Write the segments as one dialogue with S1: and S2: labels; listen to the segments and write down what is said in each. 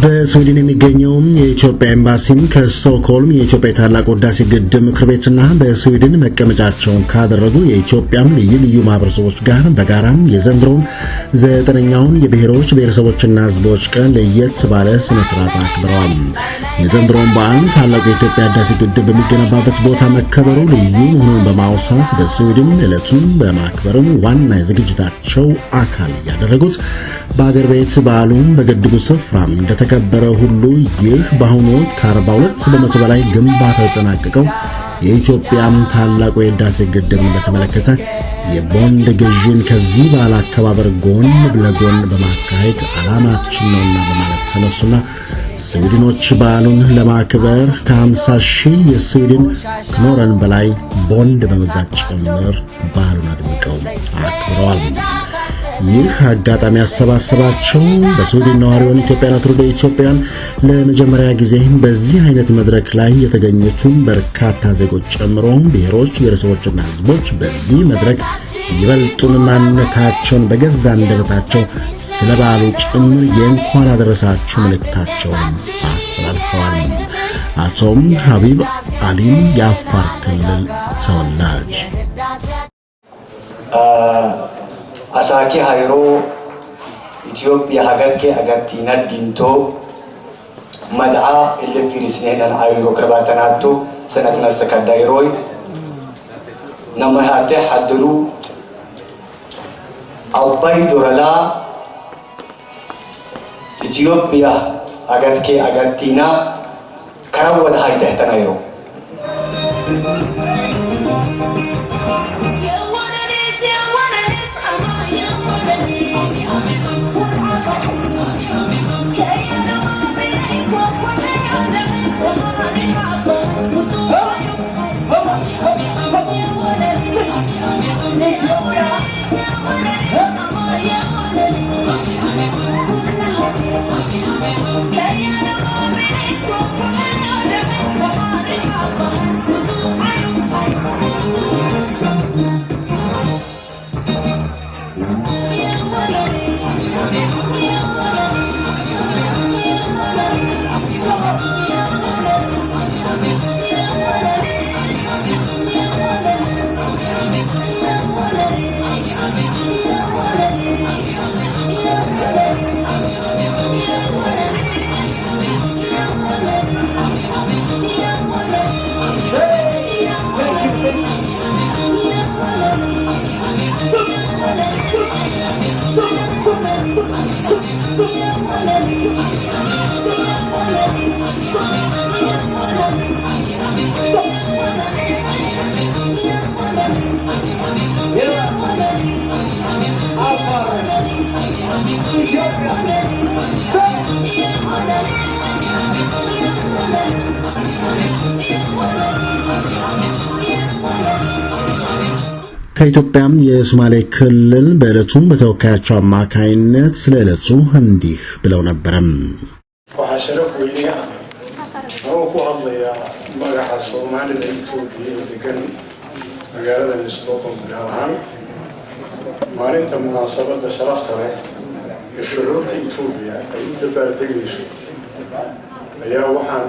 S1: በስዊድን የሚገኘው የኢትዮጵያ ኤምባሲም ከስቶክሆልም የኢትዮጵያ ታላቁ ህዳሴ ግድብ ምክር ቤትና በስዊድን መቀመጫቸውን ካደረጉ የኢትዮጵያም ልዩ ማህበረሰቦች ጋር በጋራ የዘንድሮውን 9ኛውን የብሔሮች ብሔረሰቦችና ህዝቦች ቀን ለየት ባለ ስነ ስርዓት አክብረዋል። የዘንድሮውን በዓል ታላቁ የኢትዮጵያ ህዳሴ ግድብ በሚገነባበት ቦታ መከበሩ ልዩ መሆኑን በማውሳት በስዊድን ዕለቱን በማክበርም ዋና የዝግጅታቸው አካል ያደረጉት በአገር ቤት በዓሉን በግድቡ ስፍራ እንደተከበረ ሁሉ ይህ በአሁኑ ወቅት ከ42 በመቶ በላይ ግንባታ የተጠናቀቀው የኢትዮጵያም ታላቁ የህዳሴ ግድብን በተመለከተ የቦንድ ግዢን ከዚህ በዓል አከባበር ጎን ለጎን በማካሄድ ዓላማችን ነውና በማለት ተነሱና ስዊድኖች በዓሉን ለማክበር ከ50,000 የስዊድን ክኖረን በላይ ቦንድ በመግዛት ጭምር በዓሉን አድምቀው አክብረዋል። ይህ አጋጣሚ ያሰባሰባቸው በስዊድን ነዋሪውን ኢትዮጵያና ትውልደ ኢትዮጵያን ለመጀመሪያ ጊዜ በዚህ አይነት መድረክ ላይ የተገኙትን በርካታ ዜጎች ጨምሮ ብሔሮች ብሔረሰቦችና ህዝቦች በዚህ መድረክ ይበልጡን ማንነታቸውን በገዛ አንደበታቸው ስለ በዓሉ ጭምር የእንኳን አደረሳችሁ መልእክታቸውን አስተላልፈዋል። አቶም ሀቢብ አሊም የአፋር ክልል ተወላጅ
S2: Asaki hayro Ethiopia hagatke agatina dinto mad'a ille firisnehnan hayro karbatanatto sanatna sakadairoy namahate hadlu abbay dorala Ethiopia agatke agatina karawad haytahtanayo
S1: ከኢትዮጵያም የሶማሌ ክልል በዕለቱም በተወካያቸው አማካይነት ስለ ዕለቱ እንዲህ ብለው ነበረም።
S3: وحشرف وينيا أوكو الله يا مرح الصومال اللي يفوقي ذكر مقالة النستوكم بالهان مالنت مناسبة شرفت له الشعور في إثيوبيا أيد بردقيسو يا وحن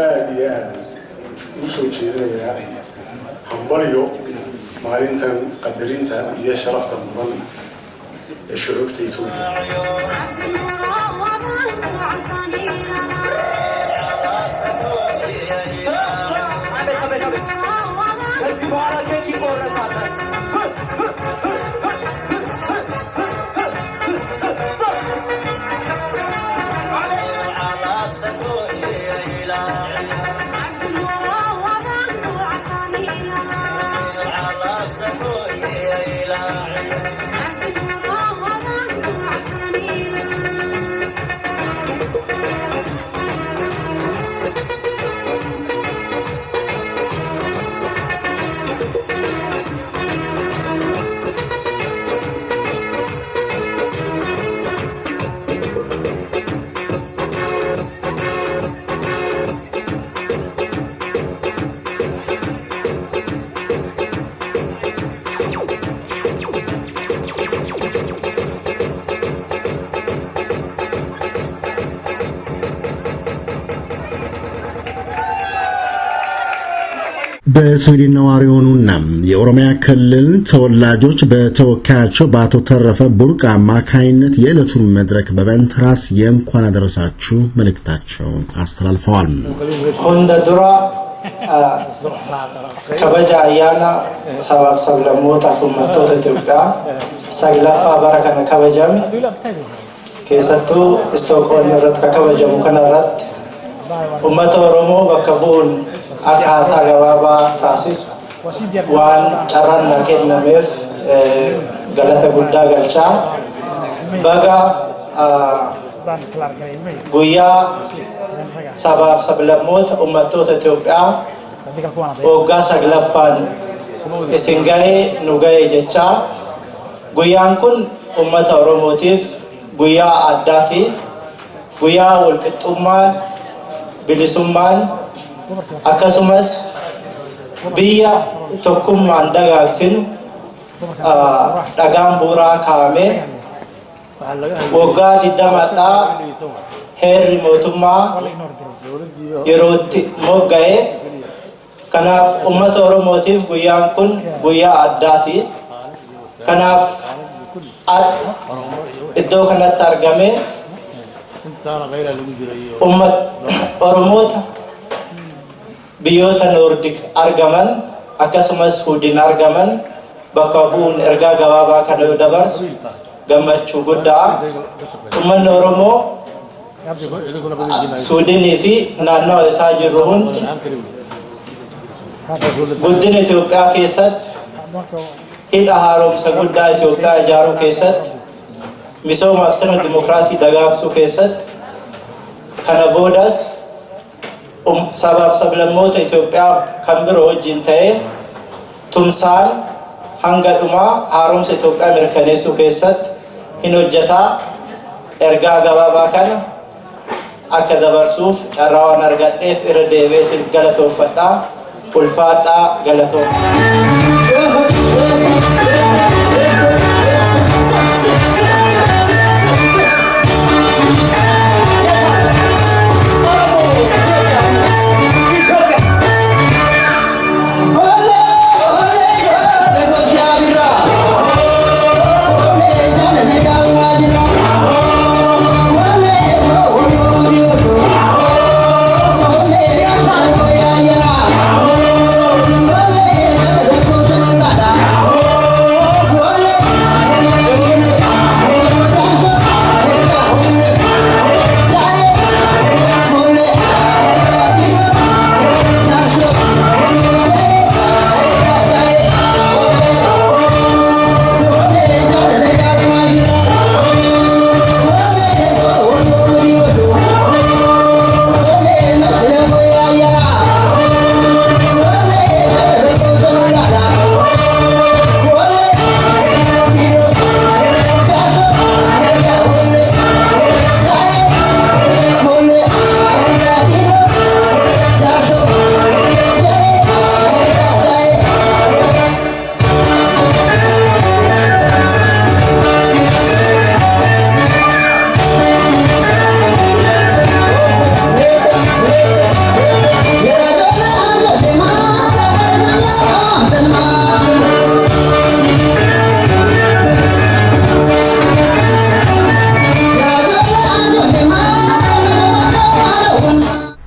S3: آديات وسوجينا يا همبليو مالنتن قدرينتا هي شرفت المظن الشعور في إثيوبيا
S1: በስዊድን ነዋሪ የሆኑና የኦሮሚያ ክልል ተወላጆች በተወካያቸው በአቶ ተረፈ ቡርቃ አማካይነት የዕለቱን መድረክ በመንተራስ የእንኳን አደረሳችሁ መልእክታቸውን አስተላልፈዋል።
S4: ሁንደዱራ ከበጃ አያና ሰባብ ሰብለሞታ ፉመቶተ ኢትዮጵያ ሰግለፋ በረከነ ከበጃም ኬሰቱ ስቶክሆልም ረት ከከበጀሙ ከነረት ኡመተ ኦሮሞ በከቡን አካሳ ገባባ ታሲስ ዋን ጨራና ከነመፍ ገለተ ጉዳ ገልቻ በጋ ጉያ ሰባብ ሰብለሞት ኡመቶተ ኢትዮጵያ ወጋ ሰግለፋን እስንጋዬ ኑጋዬ ጀቻ ጉያን ኩን ኡመተ ኦሮሞቲፍ ጉያ አዳቲ ጉያ ወልቅጡማን bilisummaan akkasumas biyya tokkummaan dagaagsin dhagaan buuraa kaa'ame waggaa 20dhaa heerri mootummaa yerootti mogga'e. Kanaaf uummata Oromootiif guyyaan kun guyyaa addaati. Kanaaf iddoo kanatti argame Oromoota biyyoota Noordik argaman akkasumas Suudin argaman bakka bu'uun ergaa gabaabaa kana yoo dabarsu gammachuu guddaa. Uummanni Oromoo Suudinii fi naannoo isaa jiru hundi guddina Itoophiyaa keessatti hidha haaromsa guddaa Itoophiyaa ijaaruu keessatti misoomaa fi sirna dimokiraasii dagaagsuu keessatti kana boodas sabaaf sablammoota Itoophiyaa kan biroo wajjin ta'ee tumsaan hanga dhumaa haaromsa Itoophiyaa mirkaneessuu keessatti hin hojjetaa. Ergaa gabaabaa kana akka dabarsuuf carraa waan argadheef irra deebi'ee sin galatoomfadhaa. Ulfaadhaa galatoom.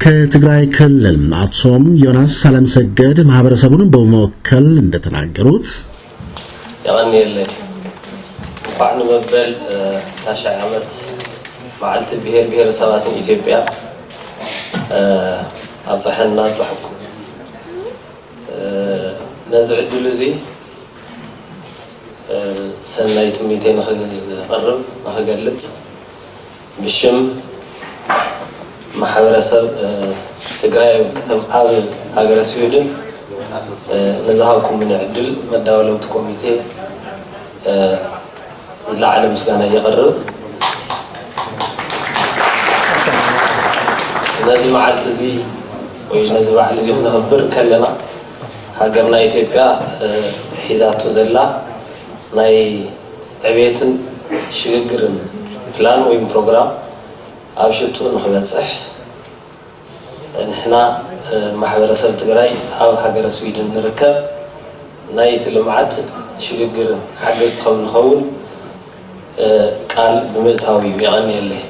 S1: ከትግራይ ክልል አቶ ዮናስ ሰለምሰገድ ማህበረሰቡን በመወከል እንደተናገሩት
S5: ያንየለ ባዕኑ መበል ታሻይ ዓመት ማዓልቲ ብሔር ብሔረሰባትን ኢትዮጵያ አብጽሐና አብጽሐኩ ነዚ ዕድል እዚ ሰናይ ትምኒተይ ንኽቐርብ ንኽገልጽ ብሽም ማህበረሰብ ትግራይ ከተም ኣብ ሀገረ ስዊድን ነዛሃኩም ምን ዕድል መዳወለውት ኮሚቴ ዝለዓለ ምስጋና እየቐርብ ነዚ መዓልቲ እዚ ወይ ነዚ በዓል እዚ ክነኽብር ከለና ሃገርና ኢትዮጵያ ሒዛቶ ዘላ ናይ ዕብየትን ሽግግርን ፕላን ወይ ፕሮግራም ኣብ ሽቱ ንኽበፅሕ ንሕና ማሕበረሰብ ትግራይ ኣብ ሃገረ ስዊድን ንርከብ ናይ ልምዓት ሽግግር ሓገዝቲ ከም ንኸውን ቃል ብምእታው እዩ ይቐኒየለይ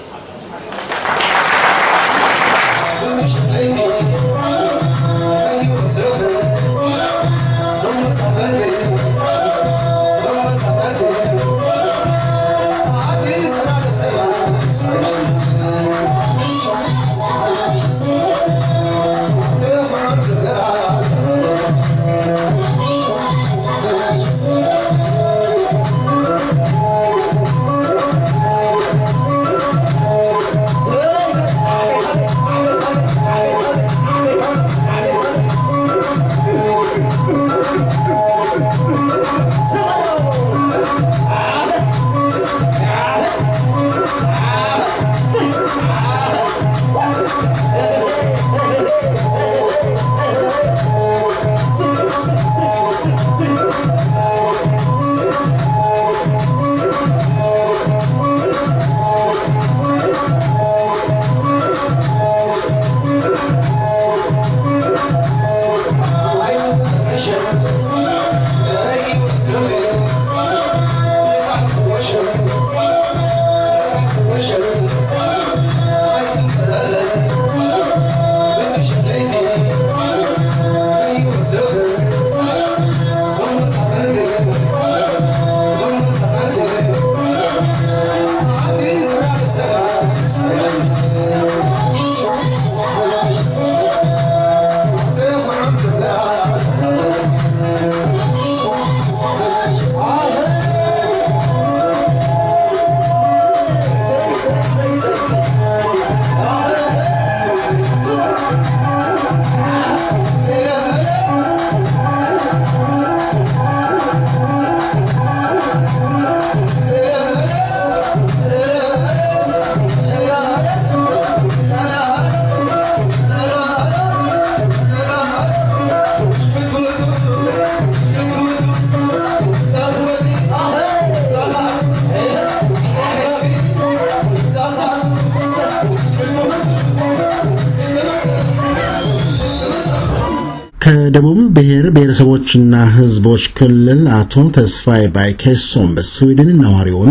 S1: ከደቡብ ብሔር ብሔረሰቦችና ህዝቦች ክልል አቶ ተስፋዬ ባይኬሶም በስዊድን ነዋሪ ሆኑ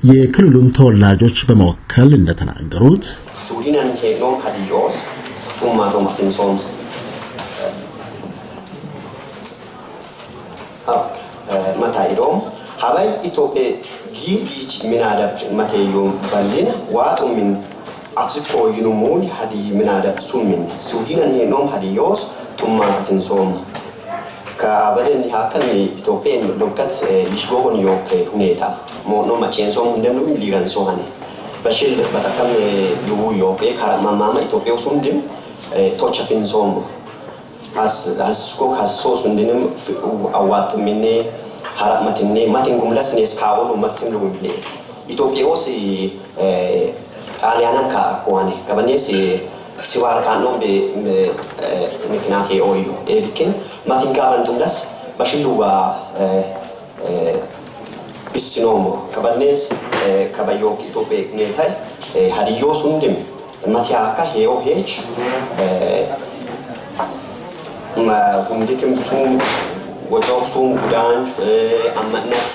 S1: የክልሉን ተወላጆች በመወከል እንደተናገሩት
S6: ስዊድንን ኬኖም ሀዲዮስ ኡማቶ ማፊንሶም መታይዶም ሀባይ ኢትዮጵያ ጊቢች ሚናደብ መቴዮም በሊን ዋጡምን አፍስኮ ይኑሙል ሀዲ ሚናደብ ሱምን ስዊድንን ኬኖም ሀዲዮስ ቱማታ ፊንሶም ከበደን ያከን ኢትዮጵያ ሎከት ሊሽጎን ዮክ ሁኔታ ሞኖ ማቼንሶም እንደንም ሊገንሶ ሀኔ በሽል በተከም ልቡ ዮክ ካራማማ ኢትዮጵያ ሱንድም ቶቻ ፊንሶም አስኮ ካሶ ሱንድንም አዋጥምኔ ሀራማትኔ ማቲንጉም ለስኔስ ካውሉ ማቲም ልቡም ኢትዮጵያ ወስ ጣሊያናን ካቆዋኔ ከበኔስ ሲዋር ካኖ በምክንያት ኦዩ ኤቢክን ማቲንጋ ባንቱንዳስ በሽሉዋ ቢስኖሞ ከበኔስ ከበዮ ኢትዮጵያ ሁኔታ ሀዲዮ ሱንድም ማቲያካ ሄኦ ሄች ሁንዲክም ሱም ወጆክ ሱም ጉዳንች አማነት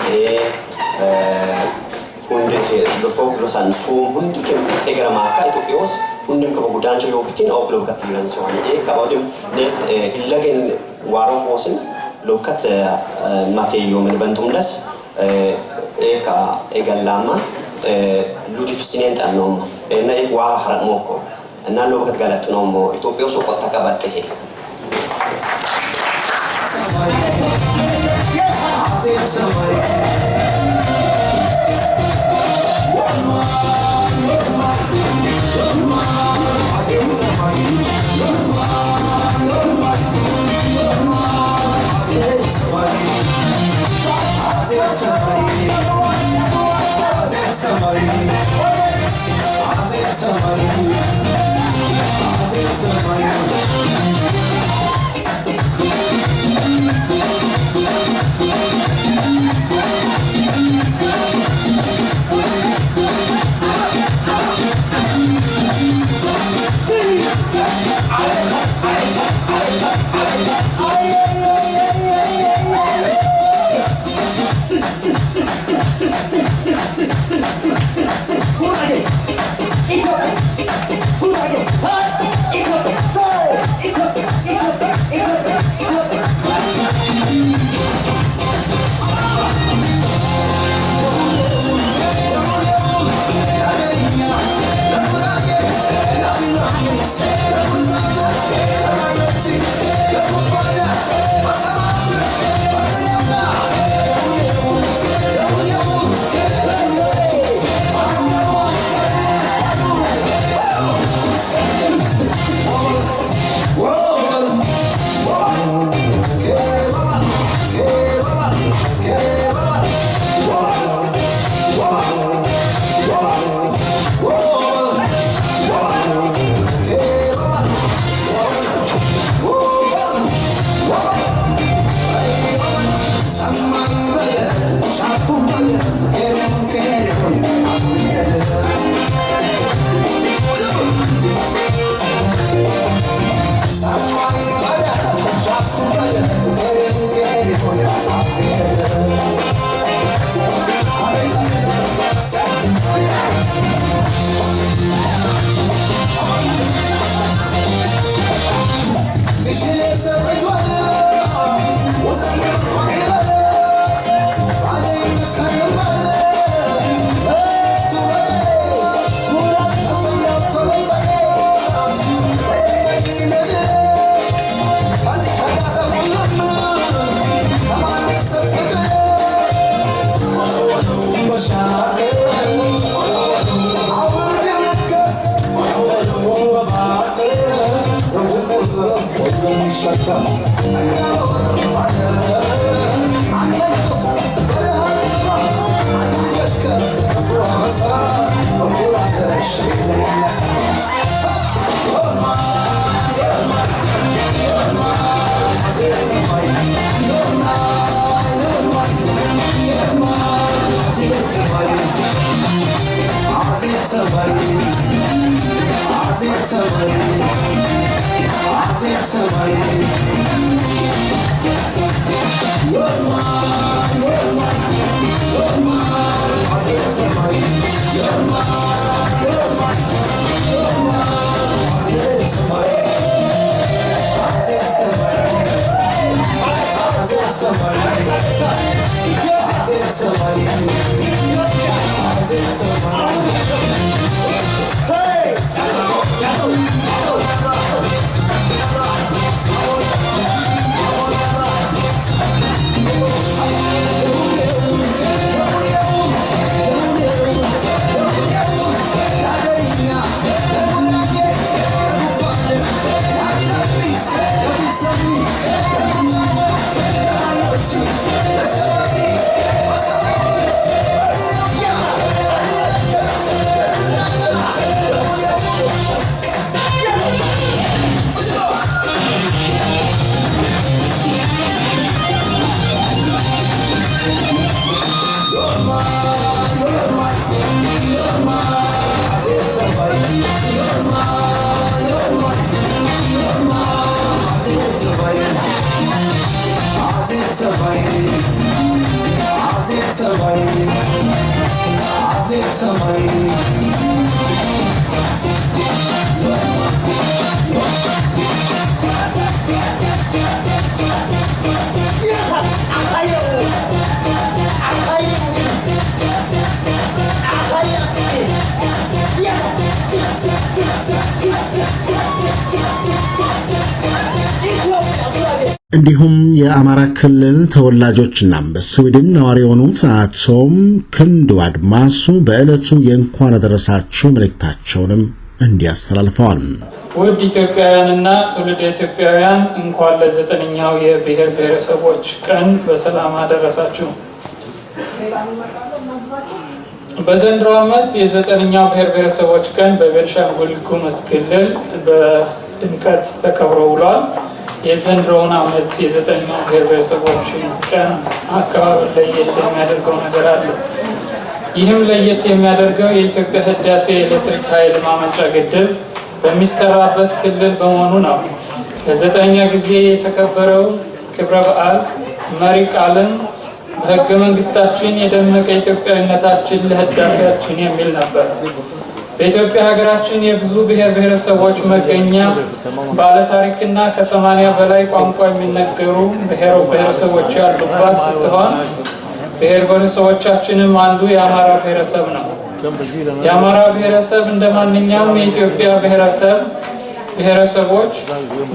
S6: ሁንድ ሎሶ ሎሳን ሱም ሁንዲክም ኤገረማካ ኢትዮጵያ ውስጥ ሁንድም ከበጉዳንቾ ዮክቲን አው ብሎከት ሊረንሶን ከባውድም ነስ ኢለገን ዋሮ ቆስን ሎከት ማቴዮ ምን በንቱምደስ ኤካ ኤገላማ ሉዲፍሲኔንት አኖም እና ዋ ሐራሞኮ እና ሎከት ጋለጥ ነው ኢትዮጵያ ውስጥ ቆጣ ከበጥሄ
S1: እንዲሁም የአማራ ክልል ተወላጆችና በስዊድን ነዋሪ የሆኑት አቶ ክንዱ አድማሱ በዕለቱ የእንኳን አደረሳችሁ መልእክታቸውንም እንዲያስተላልፈዋል።
S7: ውድ ኢትዮጵያውያንና ትውልደ ኢትዮጵያውያን እንኳን ለዘጠነኛው የብሔር ብሔረሰቦች ቀን በሰላም አደረሳችሁ። በዘንድሮ ዓመት የዘጠነኛው ብሔር ብሔረሰቦች ቀን በቤንሻንጉል ጉሙዝ ክልል በድምቀት ተከብሮ ውሏል። የዘንድሮውን ዓመት የዘጠነኛው ብሔር ብሔረሰቦች ቀን አከባበር ለየት የሚያደርገው ነገር አለ። ይህም ለየት የሚያደርገው የኢትዮጵያ ህዳሴ ኤሌክትሪክ ኃይል ማመንጫ ግድብ በሚሰራበት ክልል በመሆኑ ነው። ለዘጠነኛ ጊዜ የተከበረው ክብረ በዓል መሪ ቃልም በህገ መንግስታችን የደመቀ ኢትዮጵያዊነታችን ለህዳሴያችን የሚል ነበር። በኢትዮጵያ ሀገራችን የብዙ ብሔር ብሔረሰቦች መገኛ ባለታሪክና ከ80 በላይ ቋንቋ የሚነገሩ ብሔር ብሔረሰቦች ያሉባት ስትሆን ብሔር ብሔረሰቦቻችንም አንዱ የአማራ ብሔረሰብ ነው። የአማራ ብሔረሰብ እንደ ማንኛውም የኢትዮጵያ ብሔረሰቦች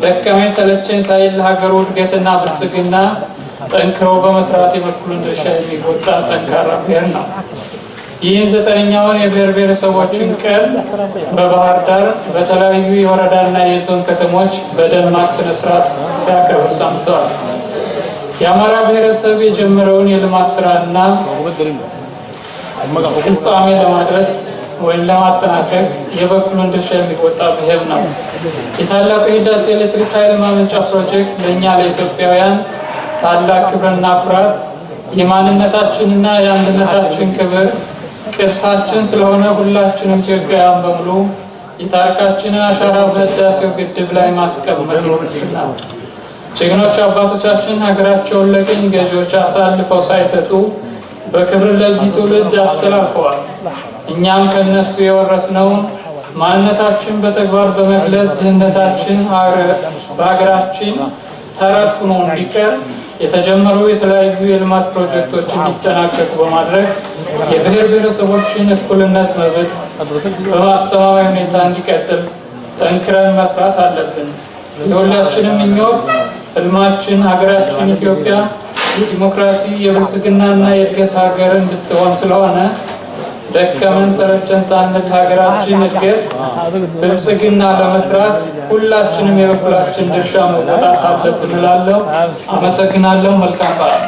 S7: ደከመኝ ሰለቸኝ ሳይል ለሀገሩ እድገትና ብልጽግና ጠንክሮ በመስራት የበኩሉን ድርሻ የሚወጣ ጠንካራ ብሔር ነው። ይህን ዘጠነኛውን የብሔር ብሔረሰቦችን ቀን በባህር ዳር በተለያዩ የወረዳና የዞን ከተሞች በደማቅ ስነስርዓት ሲያከብሩ ሰንብተዋል። የአማራ ብሔረሰብ የጀመረውን የልማት ስራና ፍጻሜ ለማድረስ ወይም ለማጠናቀቅ የበኩሉን ድርሻ የሚወጣ ብሔር ነው። የታላቁ የህዳሴ ኤሌክትሪክ ኃይል ማመንጫ ፕሮጀክት ለእኛ ለኢትዮጵያውያን ታላቅ ክብርና ኩራት፣ የማንነታችንና የአንድነታችን ክብር ቅርሳችን ስለሆነ ሁላችንም ኢትዮጵያውያን በሙሉ የታሪካችንን አሻራ በህዳሴው ግድብ ላይ ማስቀመጥ ይኖርብናል። ጀግኖች አባቶቻችን ሀገራቸውን ለቅኝ ገዢዎች አሳልፈው ሳይሰጡ በክብር ለዚህ ትውልድ አስተላልፈዋል። እኛም ከነሱ የወረስነውን ማንነታችን በተግባር በመግለጽ ድህነታችን በሀገራችን ተረት ሆኖ እንዲቀር የተጀመሩ የተለያዩ የልማት ፕሮጀክቶች እንዲጠናቀቁ በማድረግ የብሔር ብሔረሰቦችን እኩልነት መብት በማስተማማኝ ሁኔታ እንዲቀጥል ጠንክረን መስራት አለብን። የሁላችንም ምኞት ህልማችን ሀገራችን ኢትዮጵያ የዲሞክራሲ የብልጽግናና የእድገት ሀገር እንድትሆን ስለሆነ ደከመን ሰለቸን ሳንል ሀገራችን እድገት ብልጽግና ለመስራት ሁላችንም የበኩላችን ድርሻ መወጣት አለብን እላለሁ። አመሰግናለሁ። መልካም በዓል።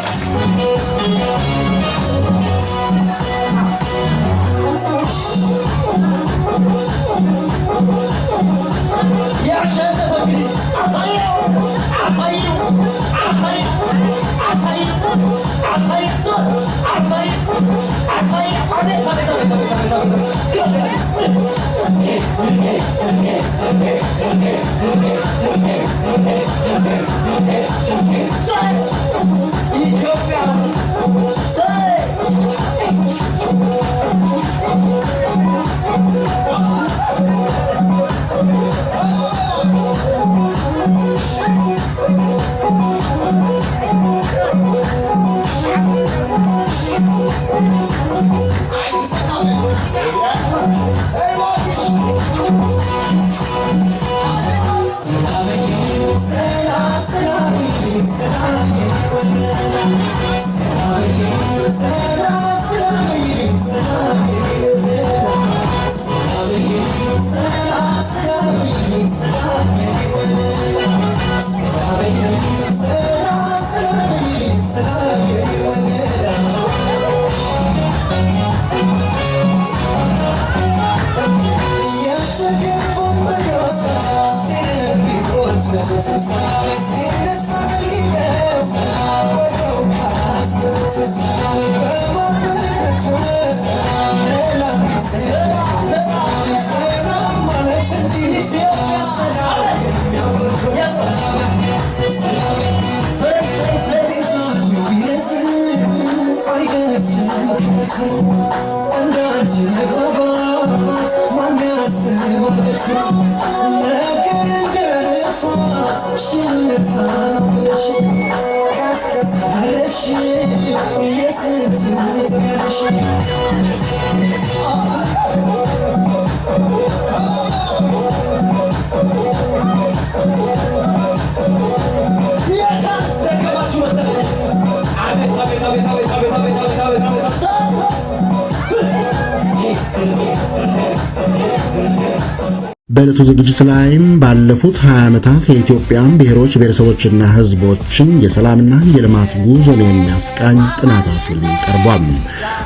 S1: በዕለቱ ዝግጅት ላይም ባለፉት 20 ዓመታት የኢትዮጵያን ብሔሮች ብሔረሰቦችና ሕዝቦችን የሰላምና የልማት ጉዞን የሚያስቃኝ ጥናታዊ ፊልም ቀርቧል።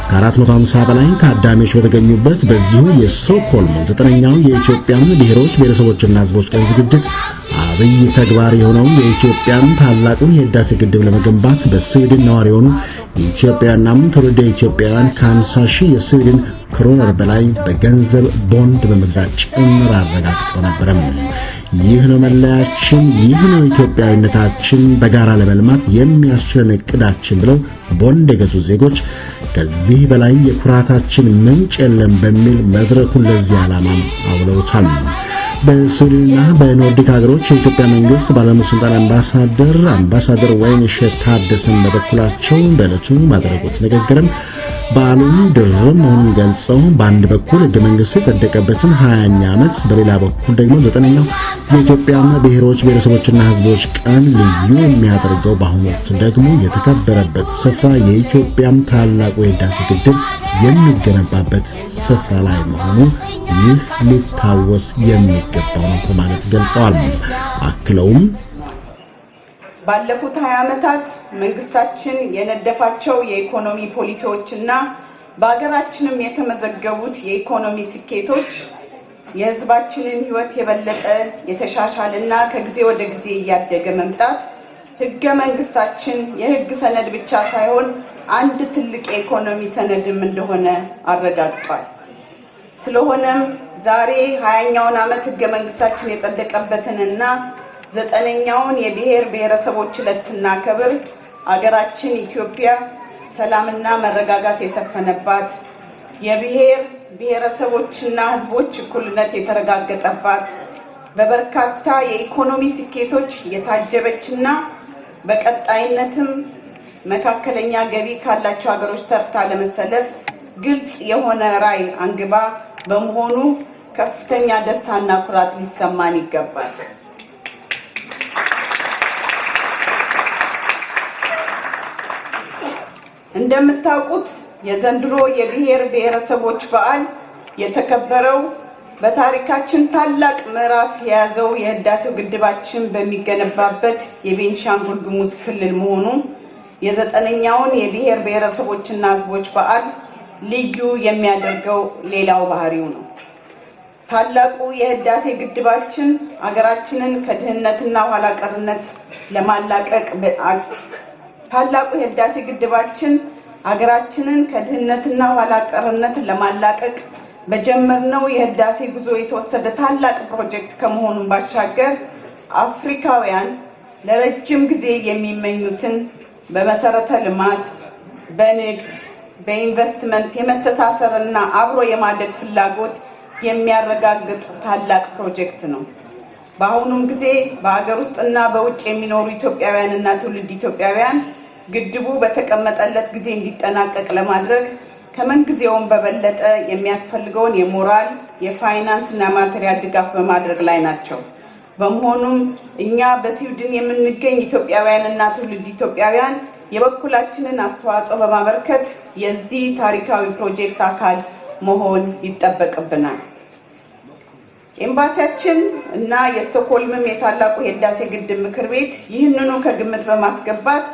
S1: ከ450 በላይ ታዳሚዎች በተገኙበት በዚሁ የስቶክሆልም 9ኛው የኢትዮጵያን ብሔሮች ብሔረሰቦችና ሕዝቦች ቀን ዝግጅት አብይ ተግባር የሆነው የኢትዮጵያን ታላቁን የህዳሴ ግድብ ለመገንባት በስዊድን ነዋሪ የሆኑ ኢትዮጵያውያንና ትውልደ ኢትዮጵያውያን ከ50,000 የስዊድን ክሮነር በላይ በገንዘብ ቦንድ በመግዛት ጭምር አረጋግጠው ነበር። ይህ ነው መለያችን፣ ይህ ነው ኢትዮጵያዊነታችን፣ በጋራ ለመልማት የሚያስችለን እቅዳችን ብለው ቦንድ የገዙ ዜጎች ከዚህ በላይ የኩራታችን ምንጭ የለም በሚል መድረኩን ለዚህ ዓላማ አውለውታል። በስዊድንና በኖርዲክ ሀገሮች የኢትዮጵያ መንግስት ባለሙስልጣን አምባሳደር ወይንሸት ታደሰን በበኩላቸው በዕለቱ ባደረጉት ንግግርም በዓሉም ድርብ መሆኑን ገልጸው በአንድ በኩል ሕገ መንግስቱ የጸደቀበትን 20ኛ ዓመት በሌላ በኩል ደግሞ 9ኛው የኢትዮጵያ ብሔሮች ብሔረሰቦችና ሕዝቦች ቀን ልዩ የሚያደርገው በአሁኑ ወቅት ደግሞ የተከበረበት ስፍራ የኢትዮጵያም ታላቁ የህዳሴ ግድብ የሚገነባበት ስፍራ ላይ መሆኑ ይህ ሊታወስ የሚገባው ነው በማለት ገልጸዋል። አክለውም
S8: ባለፉት 20 ዓመታት መንግስታችን የነደፋቸው የኢኮኖሚ ፖሊሲዎችና በአገራችንም የተመዘገቡት የኢኮኖሚ ስኬቶች የህዝባችንን ህይወት የበለጠ የተሻሻለና ከጊዜ ወደ ጊዜ እያደገ መምጣት ህገ መንግስታችን የህግ ሰነድ ብቻ ሳይሆን አንድ ትልቅ የኢኮኖሚ ሰነድም እንደሆነ አረጋግጧል። ስለሆነም ዛሬ 20ኛውን ዓመት ህገ መንግስታችን የጸደቀበትንና 9ኛውን የብሔር ብሔረሰቦች ዕለት ስናከብር አገራችን ኢትዮጵያ ሰላምና መረጋጋት የሰፈነባት የብሔር ብሔረሰቦችና ህዝቦች እኩልነት የተረጋገጠባት በበርካታ የኢኮኖሚ ስኬቶች የታጀበችና በቀጣይነትም መካከለኛ ገቢ ካላቸው ሀገሮች ተርታ ለመሰለፍ ግልጽ የሆነ ራዕይ አንግባ በመሆኑ ከፍተኛ ደስታና ኩራት ሊሰማን ይገባል። እንደምታውቁት የዘንድሮ የብሔር ብሔረሰቦች በዓል የተከበረው በታሪካችን ታላቅ ምዕራፍ የያዘው የህዳሴው ግድባችን በሚገነባበት የቤንሻንጉል ጉሙዝ ክልል መሆኑ የ9ኛውን የብሔር ብሔረሰቦችና ህዝቦች በዓል ልዩ የሚያደርገው ሌላው ባህሪው ነው። ታላቁ የህዳሴ ግድባችን አገራችንን ከድህነትና ኋላ ቀርነት ለማላቀቅ ታላቁ የህዳሴ ግድባችን አገራችንን ከድህነትና ኋላ ቀርነት ለማላቀቅ በጀመርነው የህዳሴ ጉዞ የተወሰደ ታላቅ ፕሮጀክት ከመሆኑ ባሻገር አፍሪካውያን ለረጅም ጊዜ የሚመኙትን በመሰረተ ልማት፣ በንግድ፣ በኢንቨስትመንት የመተሳሰርና አብሮ የማደግ ፍላጎት የሚያረጋግጥ ታላቅ ፕሮጀክት ነው። በአሁኑም ጊዜ በአገር ውስጥና በውጭ የሚኖሩ ኢትዮጵያውያንና ትውልድ ኢትዮጵያውያን ግድቡ በተቀመጠለት ጊዜ እንዲጠናቀቅ ለማድረግ ከመንጊዜውም በበለጠ የሚያስፈልገውን የሞራል፣ የፋይናንስ እና ማቴሪያል ድጋፍ በማድረግ ላይ ናቸው። በመሆኑም እኛ በስዊድን የምንገኝ ኢትዮጵያውያንና ትውልድ ኢትዮጵያውያን የበኩላችንን አስተዋጽኦ በማበርከት የዚህ ታሪካዊ ፕሮጀክት አካል መሆን ይጠበቅብናል። ኤምባሲያችን እና የስቶክሆልምም የታላቁ የህዳሴ ግድብ ምክር ቤት ይህንኑ ከግምት በማስገባት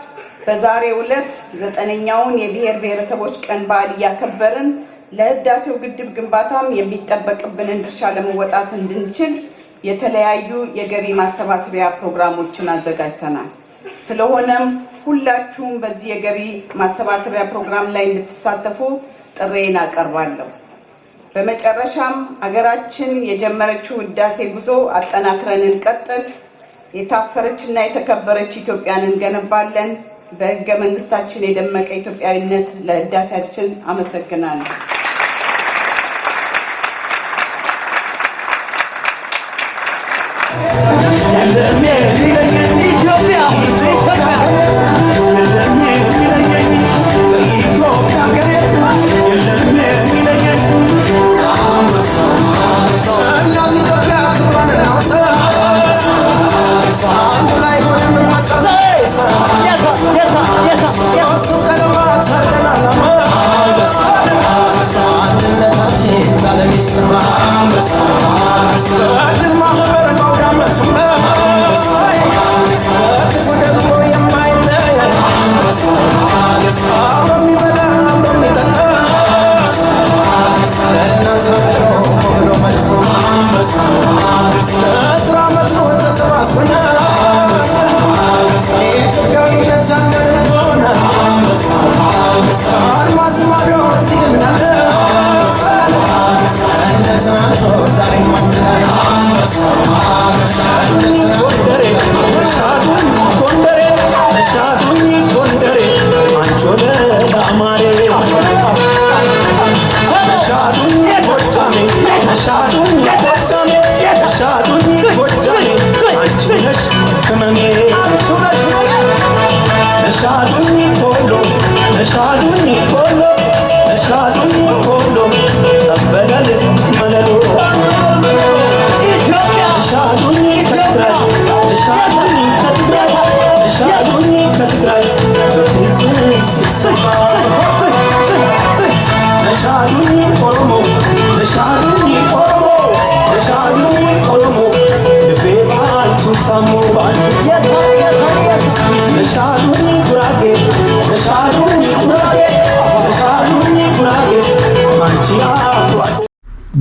S8: በዛሬው ዕለት 9ኛውን የብሔር ብሔረሰቦች ቀን በዓል እያከበርን ለህዳሴው ግድብ ግንባታም የሚጠበቅብንን ድርሻ ለመወጣት እንድንችል የተለያዩ የገቢ ማሰባሰቢያ ፕሮግራሞችን አዘጋጅተናል። ስለሆነም ሁላችሁም በዚህ የገቢ ማሰባሰቢያ ፕሮግራም ላይ እንድትሳተፉ ጥሬን አቀርባለሁ። በመጨረሻም አገራችን የጀመረችው ህዳሴ ጉዞ አጠናክረን እንቀጥል። የታፈረችና የተከበረች ኢትዮጵያን እንገነባለን። በህገ መንግስታችን የደመቀ ኢትዮጵያዊነት ለህዳሴያችን። አመሰግናለሁ።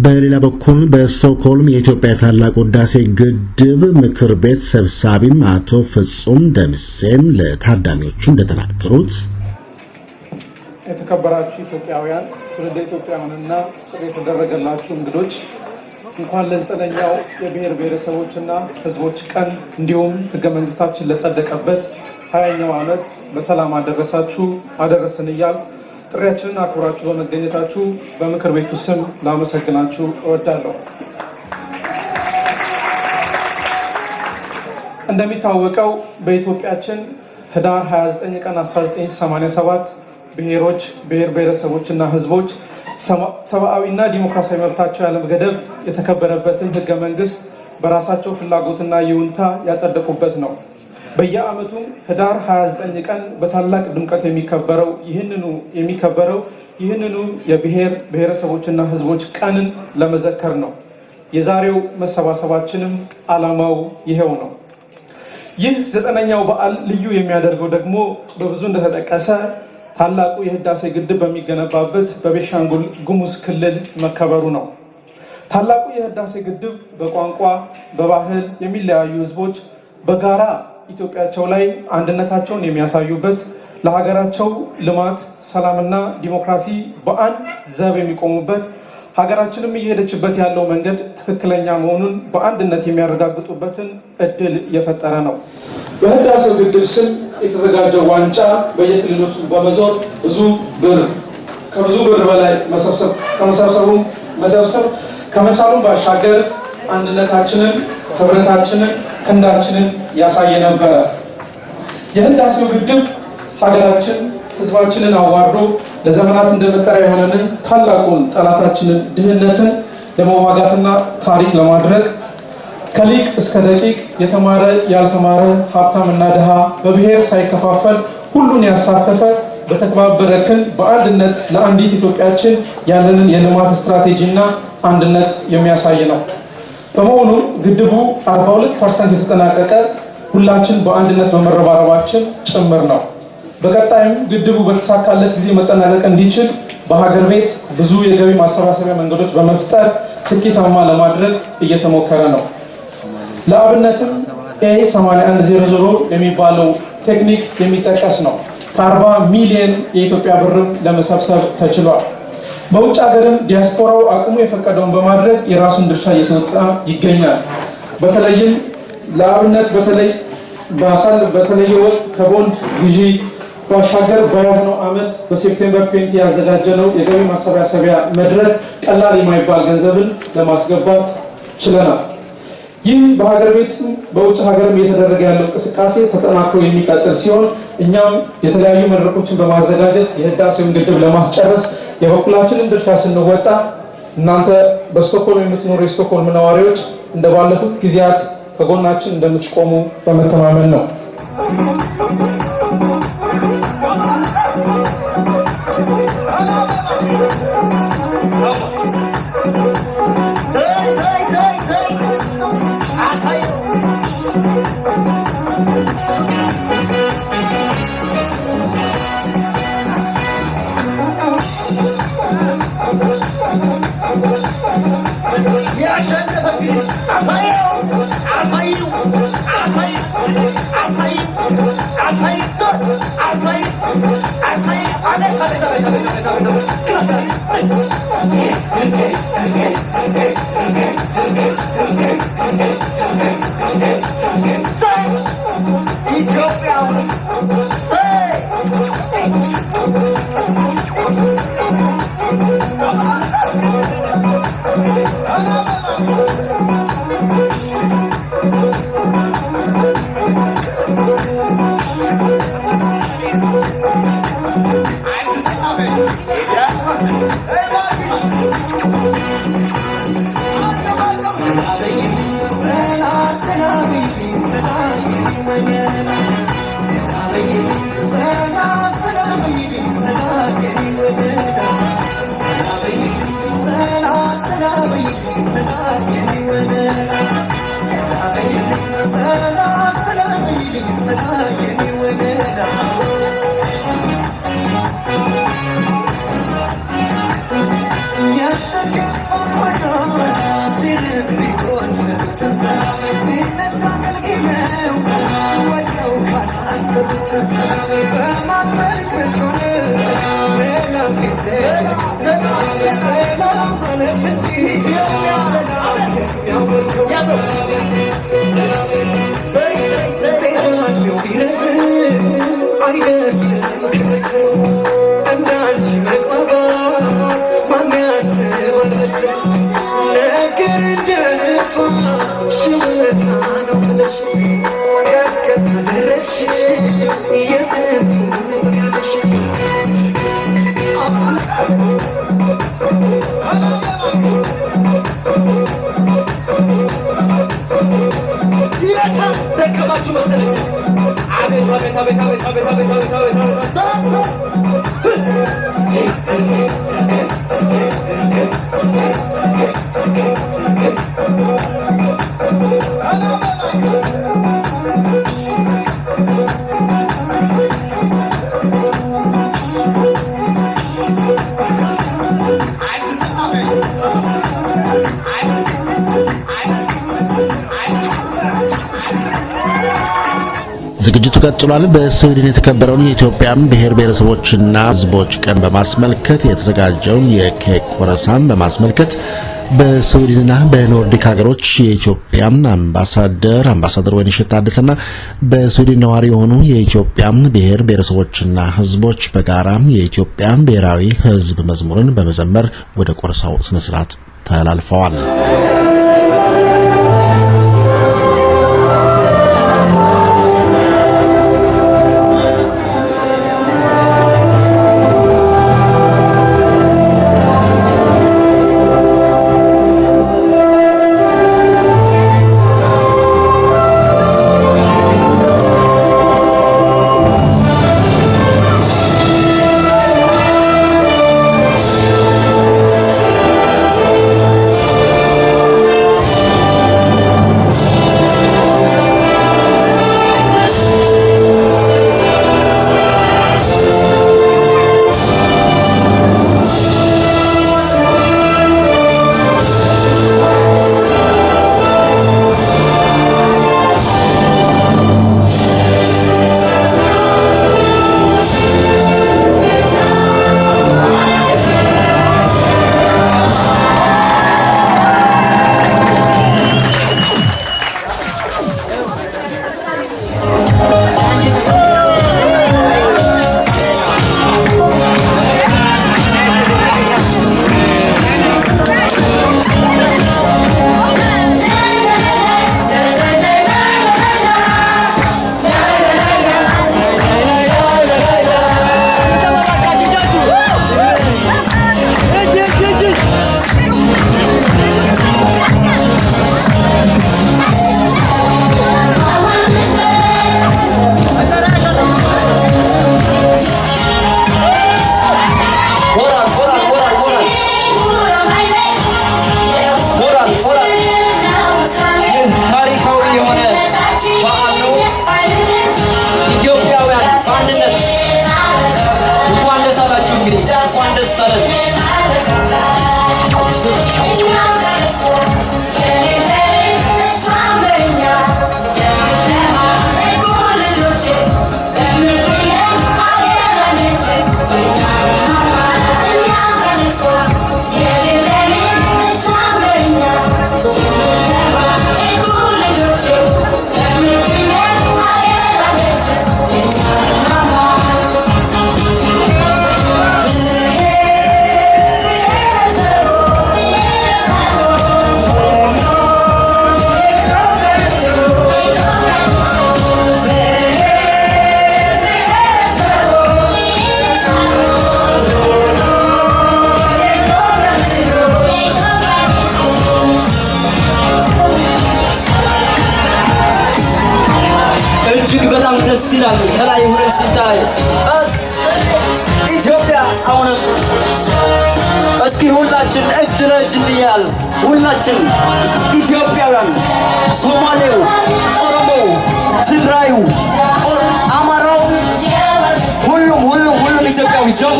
S1: በሌላ በኩል በስቶክሆልም የኢትዮጵያ ታላቁ ህዳሴ ግድብ ምክር ቤት ሰብሳቢም አቶ ፍጹም ደምሴም ለታዳሚዎቹ እንደተናገሩት
S9: የተከበራችሁ ኢትዮጵያውያን፣ ትውልደ ኢትዮጵያውያንና ጥሪ የተደረገላችሁ እንግዶች እንኳን ለ9ኛው የብሔር ብሔረሰቦችና ህዝቦች ቀን እንዲሁም ህገ መንግስታችን ለጸደቀበት 20ኛው ዓመት በሰላም አደረሳችሁ አደረሰን እያል ጥሪያችንን አክብራችሁ በመገኘታችሁ በምክር ቤቱ ስም ላመሰግናችሁ እወዳለሁ። እንደሚታወቀው በኢትዮጵያችን ህዳር 29 ቀን 1987 ብሔሮች፣ ብሔር ብሔረሰቦችና ህዝቦች ሰብአዊና ዲሞክራሲያዊ መብታቸው ያለ ገደብ የተከበረበትን ህገ መንግስት በራሳቸው ፍላጎትና ይሁንታ ያጸደቁበት ነው። በየዓመቱ ህዳር 29 ቀን በታላቅ ድምቀት የሚከበረው ይህንኑ የብሔር ብሔረሰቦችና ህዝቦች ቀንን ለመዘከር ነው። የዛሬው መሰባሰባችንም ዓላማው ይሄው ነው። ይህ 9ኛው በዓል ልዩ የሚያደርገው ደግሞ በብዙ እንደተጠቀሰ ታላቁ የህዳሴ ግድብ በሚገነባበት በቤኒሻንጉል ጉሙዝ ክልል መከበሩ ነው። ታላቁ የህዳሴ ግድብ በቋንቋ በባህል የሚለያዩ ህዝቦች በጋራ ኢትዮጵያቸው ላይ አንድነታቸውን የሚያሳዩበት ለሀገራቸው ልማት፣ ሰላምና ዲሞክራሲ በአንድ ዘብ የሚቆሙበት ሀገራችንም እየሄደችበት ያለው መንገድ ትክክለኛ መሆኑን በአንድነት የሚያረጋግጡበትን እድል የፈጠረ ነው። በህዳሴው ግድብ ስም የተዘጋጀው ዋንጫ በየክልሎቹ በመዞር ከብዙ ብር በላይ መሰብሰብ ከመቻሉም ባሻገር አንድነታችንን፣ ህብረታችንን፣ ክንዳችንን ያሳየ ነበረ። የህዳሴው ግድብ ሀገራችን ህዝባችንን አዋርዶ ለዘመናት እንደመጠሪያ የሆነንን ታላቁን ጠላታችንን ድህነትን ለመዋጋትና ታሪክ ለማድረግ ከሊቅ እስከ ደቂቅ የተማረ ያልተማረ ሀብታምና ድሃ በብሔር ሳይከፋፈል ሁሉን ያሳተፈ በተከባበረ ክንድ በአንድነት ለአንዲት ኢትዮጵያችን ያለንን የልማት ስትራቴጂና አንድነት የሚያሳይ ነው። በመሆኑ ግድቡ 42% የተጠናቀቀ ሁላችን በአንድነት በመረባረባችን ጭምር ነው። በቀጣይም ግድቡ በተሳካለት ጊዜ መጠናቀቅ እንዲችል በሀገር ቤት ብዙ የገቢ ማሰባሰቢያ መንገዶች በመፍጠር ስኬታማ ለማድረግ እየተሞከረ ነው። ለአብነትም A8100 የሚባለው ቴክኒክ የሚጠቀስ ነው። ከ40 ሚሊዮን የኢትዮጵያ ብርም ለመሰብሰብ ተችሏል። በውጭ ሀገርም ዲያስፖራው አቅሙ የፈቀደውን በማድረግ የራሱን ድርሻ እየተወጣ ይገኛል። በተለይም ለአብነት በተለየ ወቅት ከቦንድ ግዢ ባሻገር በያዝነው ዓመት በሴፕቴምበር 20 ያዘጋጀነው የገቢ ማሰባሰቢያ መድረክ ቀላል የማይባል ገንዘብን ለማስገባት ችለናል። ይህ በሀገር ቤት በውጭ ሀገርም እየተደረገ ያለው እንቅስቃሴ ተጠናክሮ የሚቀጥል ሲሆን እኛም የተለያዩ መድረኮችን በማዘጋጀት የህዳሴውን ግድብ ለማስጨረስ የበኩላችንን ድርሻ ስንወጣ እናንተ በስቶክሆልም የምትኖሩ የስቶክሆልም ነዋሪዎች እንደባለፉት ጊዜያት ከጎናችን እንደምትቆሙ በመተማመን ነው።
S10: Come on,
S1: ዝግጅቱ ቀጥሏል። በስዊድን የተከበረውን የኢትዮጵያን ብሔር ብሔረሰቦችና ሕዝቦች ቀን በማስመልከት የተዘጋጀው የኬክ ቆረሳን በማስመልከት በስዊድንና በኖርዲክ ሀገሮች የኢትዮጵያ አምባሳደር ወይንሸት ታደሰና በስዊድን ነዋሪ የሆኑ የኢትዮጵያ ብሔር ብሔረሰቦችና ሕዝቦች በጋራ የኢትዮጵያ ብሔራዊ ሕዝብ መዝሙርን በመዘመር ወደ ቆረሳው ስነ ስርዓት ተላልፈዋል።
S10: ከላይ ሆነን ሲታይ ኢትዮጵያ አሁንም እስኪ ሁላችን እጅ ለእጅ እንያዝ። ሁላችን ኢትዮጵያውያን፣ ሶማሌው፣ ኦሮሞው፣ ትግራዩ፣ አማራው፣ ሁሉም ኢትዮጵያዊ ሰው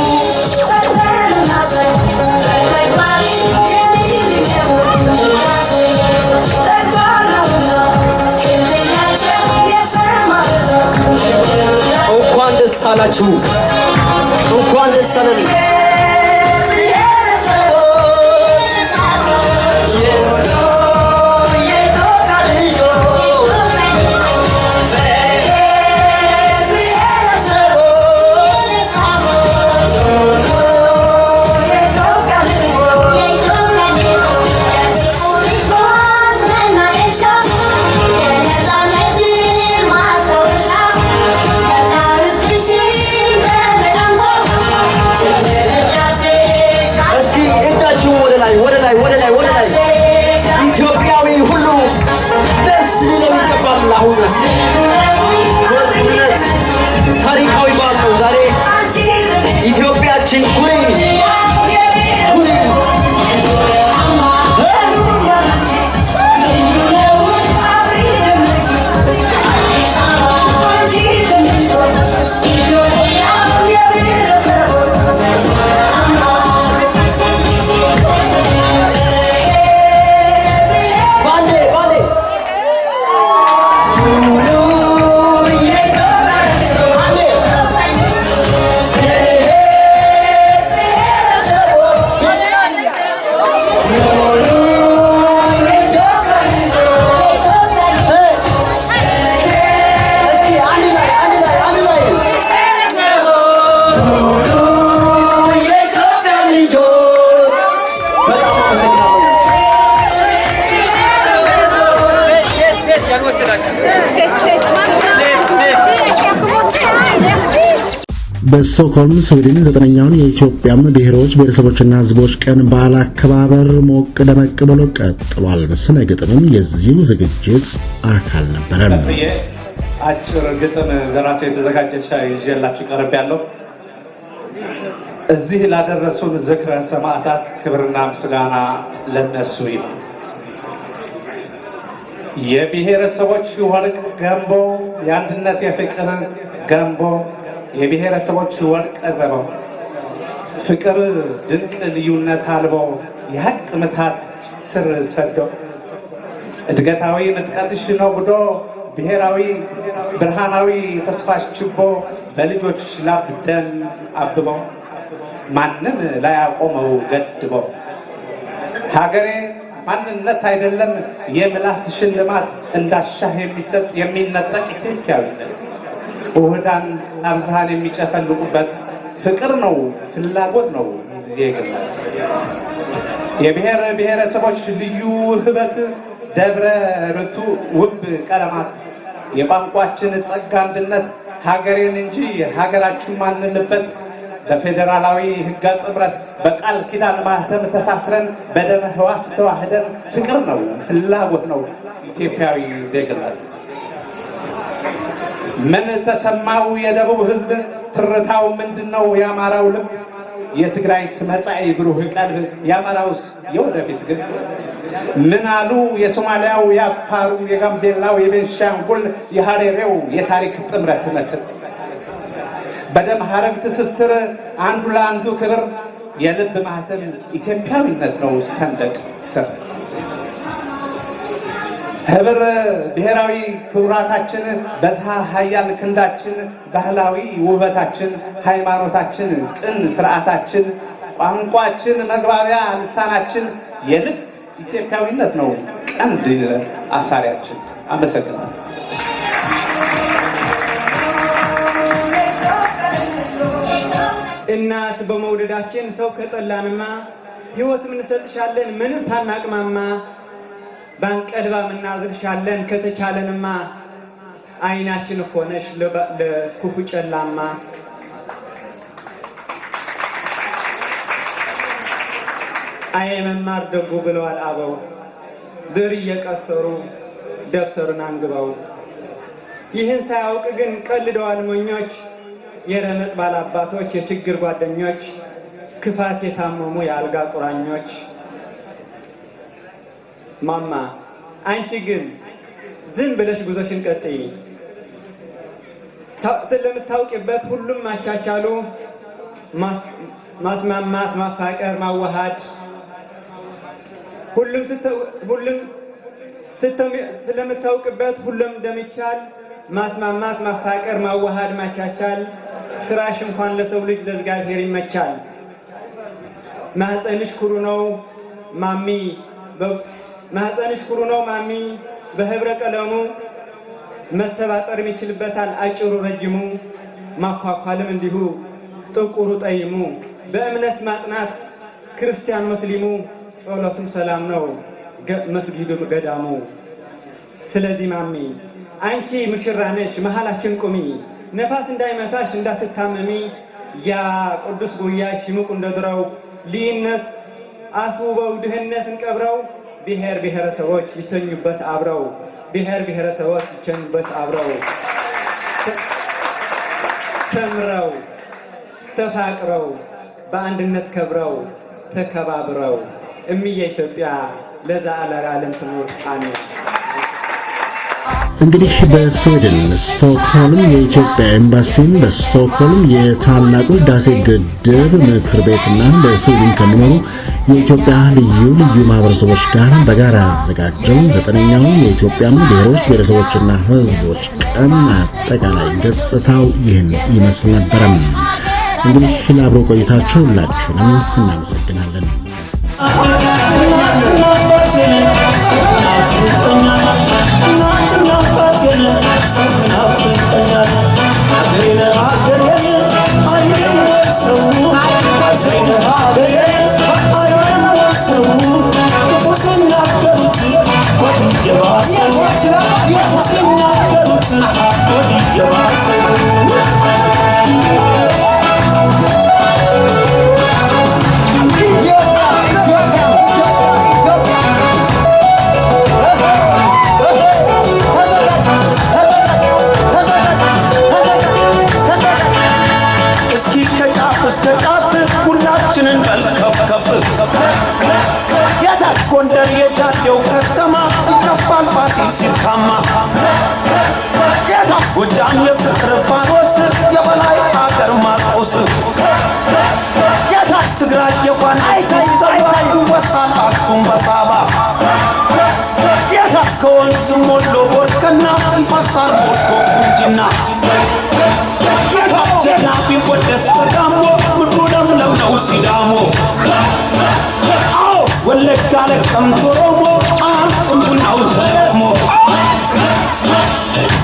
S10: እንኳን ደስ አላችሁ፣ እንኳን ደስ አለን።
S11: Yeah.
S1: በስቶክሆልም ስዊድን 9ኛውን የኢትዮጵያ ብሔሮች ብሔረሰቦችና ሕዝቦች ቀን በዓል አከባበር ሞቅ ደመቅ ብሎ ቀጥሏል። ስነ ግጥምም የዚሁ ዝግጅት አካል ነበረ።
S9: አጭር ግጥም በራሴ የተዘጋጀች ይዤላችሁ ቀርቤያለሁ። እዚህ ላደረሱን ዝክረ ሰማዕታት ክብርና ምስጋና ለነሱ ይሁን። የብሔረሰቦች ወርቅ ገንቦ የአንድነት የፍቅር ገንቦ የብሔረሰቦች ወርቅ ዘቦ ፍቅር ድንቅ ልዩነት አልቦ የሀቅ ምታት ስር ሰዶ እድገታዊ ምጥቀትሽ ነጉዶ ብሔራዊ ብርሃናዊ ተስፋሽ ችቦ በልጆች ላብ ደም አብቦ ማንም ላይ አቆመው ገድቦ ሀገሬ ማንነት አይደለም የምላስ ሽልማት እንዳሻህ የሚሰጥ የሚነጠቅ ኢትዮጵያዊነት ውህዳን አብዛን የሚጨፈልቁበት ፍቅር ነው ፍላጎት ነው ዜግነት የብሔር ብሔረሰቦች ልዩ ህበት ደብረ ርቱ ውብ ቀለማት የቋንቋችን ጸጋ አንድነት ሀገሬን እንጂ ሀገራችን ማንልበት በፌደራላዊ ህገ ጥምረት በቃል ኪዳን ማህተም ተሳስረን በደም ህዋስ ተዋህደን ፍቅር ነው ፍላጎት ነው ኢትዮጵያዊ ዜግነት ምን ተሰማው የደቡብ ህዝብ ትርታው ምንድነው ያማራው ልብ የትግራይ መጻኢ ብሩህ ቀልብ ያማራውስ የወደፊት ግን ምን አሉ የሶማሊያው ያፋሩ የጋምቤላው የቤንሻንጉል የሐረሬው የታሪክ ጥምረት መስል በደም ሐረግ ትስስር አንዱ ለአንዱ ክብር የልብ ማህተም ኢትዮጵያዊነት ነው ሰንደቅ ስር ህብር ብሔራዊ ክብራታችን በዝሃ ሀያል ክንዳችን ባህላዊ ውበታችን ሃይማኖታችን ቅን ስርዓታችን ቋንቋችን መግባቢያ ልሳናችን የልብ ኢትዮጵያዊነት ነው ቀንድ አሳሪያችን አመሰግናለሁ።
S11: እናት በመውደዳችን ሰው ከጠላንማ ህይወት ምን ሰጥሻለን ምንም ሳናቅማማ ባንቀልባ ምናዝርሻለን ከተቻለንማ አይናችን እኮ ነሽ ለክፉ ጨላማ አይ መማር ደጉ ብለዋል አበው ብር እየቀሰሩ ደብተርን አንግበው ይህን ሳያውቅ ግን ቀልደዋል ሞኞች የረመጥ ባላባቶች የችግር ጓደኞች ክፋት የታመሙ የአልጋ ቁራኞች ማማ አንቺ ግን ዝም ብለሽ ጉዞሽን ቀጥይ ስለምታውቂበት ሁሉም ማቻቻሉ ማስማማት ማፋቀር ማዋሃድ ሁሉም ስለምታውቂበት ሁሉም እንደሚቻል ማስማማት ማፋቀር ማዋሃድ ማቻቻል ስራሽ እንኳን ለሰው ልጅ ለእግዚአብሔር ይመቻል ማህፀንሽ ኩሩ ነው ማሚ ማህፀንሽ ኩሩ ነው ማሚ በህብረ ቀለሙ መሰባጠር ይችልበታል አጭሩ ረጅሙ ማኳኳልም እንዲሁ ጥቁሩ ጠይሙ በእምነት ማጽናት ክርስቲያን ሙስሊሙ ጸሎቱም ሰላም ነው መስጊዱም ገዳሙ ስለዚህ ማሚ አንቺ ሙሽራ ነሽ መሃላችን ቁሚ ነፋስ እንዳይመታሽ እንዳትታመሚ ያ ቅዱስ ጉያሽ ይሙቅ እንደድረው ልዩነት አስውበው ድህነትን ቀብረው ብሔር ብሔረሰቦች ይተኙበት አብረው ብሔር ብሔረሰቦች ይተኙበት አብረው ሰምረው ተፋቅረው በአንድነት ከብረው ተከባብረው እምዬ ኢትዮጵያ ለዘላለም ትኑር አሜን።
S1: እንግዲህ በስዊድን ስቶክሆልም የኢትዮጵያ ኤምባሲም በስቶክሆልም የታላቁ ህዳሴ ግድብ ምክር ቤትና በስዊድን ከሚኖሩ የኢትዮጵያ ልዩ ልዩ ማህበረሰቦች ጋር በጋራ ያዘጋጀው 9ኛው የኢትዮጵያ ብሔሮች ብሔረሰቦችና ህዝቦች ቀን አጠቃላይ ገጽታው ይህን ይመስል ነበረ። እንግዲህ ለአብሮ ቆይታችሁ ሁላችሁንም እናመሰግናለን።
S12: You're ጎንደር የጃዴው ከተማ ይከፋል ፋሲል ሲታማ ጎጃም የፍቅር ፋኖስ የበላይ አገር ማርቆስ ትግራይ የዋንስ ሰዋ ይወሳል አክሱም በሳባ ከወንዝ ሞሎ ወርቅና ይፈሳል ሞልቶ ቁንጅና ጀግና ቢወደስ በጋሞ ምድሩ ለምለም ነው ሲዳሞ ወለጋ ለቀምት ኦሮሞ ቁንጅናው ተለቅሞ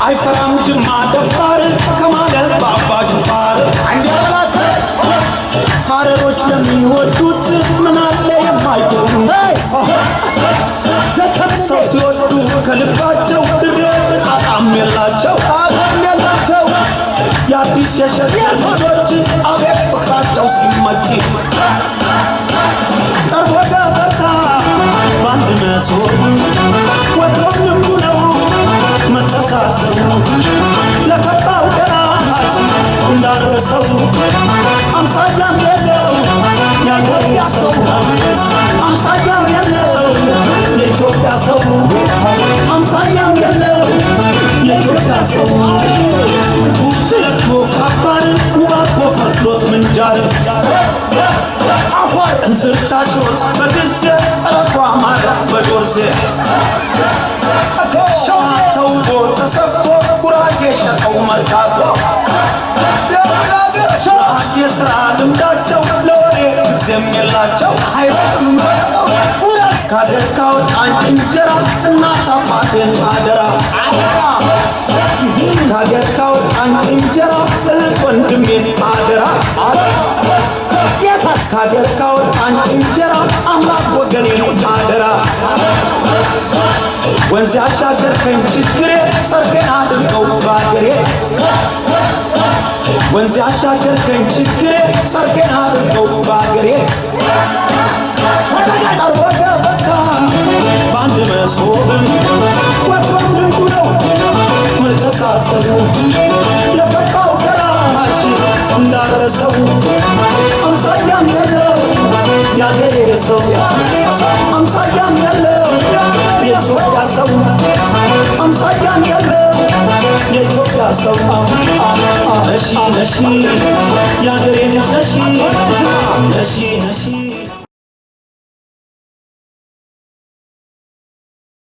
S12: አይፈራም ጅማ ደፋር ከማለት በአባ ጅፋር ሀረሮች ለሚወዱት ምናለ የማይሆኑ ሰው ሲወዱ ከልባቸው ድሬት ጣጣም የላቸው የአዲስ የሸገር ልጆች አቤት ፍቅራቸው ሲመኪ ቀርቦ ገበታ በአንድ መሶብ ወትሮም ልምዱ ነው መተሳሰቡ ለከባው ገራስ እንዳረሰው አምሳያም የለው ያገሬ ሰው አምሳያም የለው የኢትዮጵያ ሰው አምሳያም የለው የኢትዮጵያ ሰው ስለክሞ ካፋር ውባኮ ፈርዶት ምንጃር እንስሳሾች በግዜ ጠረቷ ማረ በዶርዜ ሸዋ ተውቦ ተሰፍቶ ጉራጌ ሸጠው መርካቶ የስራ ልምዳቸው ለወሬ ጊዜም የላቸው ካገር ካወጣኝ እንጀራ እናት አባቴን አደራ ካገር ካወጣኝ እንጀራ እህት ወንድሜን አደራ ካገር ካወጣኝ እንጀራ አምላክ ወገኔን አደራ ወንዝ ያሻገርከኝ ችግሬ ሰርጌን አድርገው ባገሬ ወንዝ ያሻገርከኝ ችግሬ ሰርጌን አድርገው ባገሬ ቀርቦ ገበታ በአንድ መሶብ ወትሮም ልምዱ ነው መተሳሰቡ ለገባው ገራሽ እንዳረሰው አምሳያም የለው ያገሬ ሰው አምሳያም የለው የኢትዮጵያ ሰው አምሳያም የለው የኢትዮጵያ ሰው ነሺ ነሺ ያገሬ ነሺ ነሺ ነሺ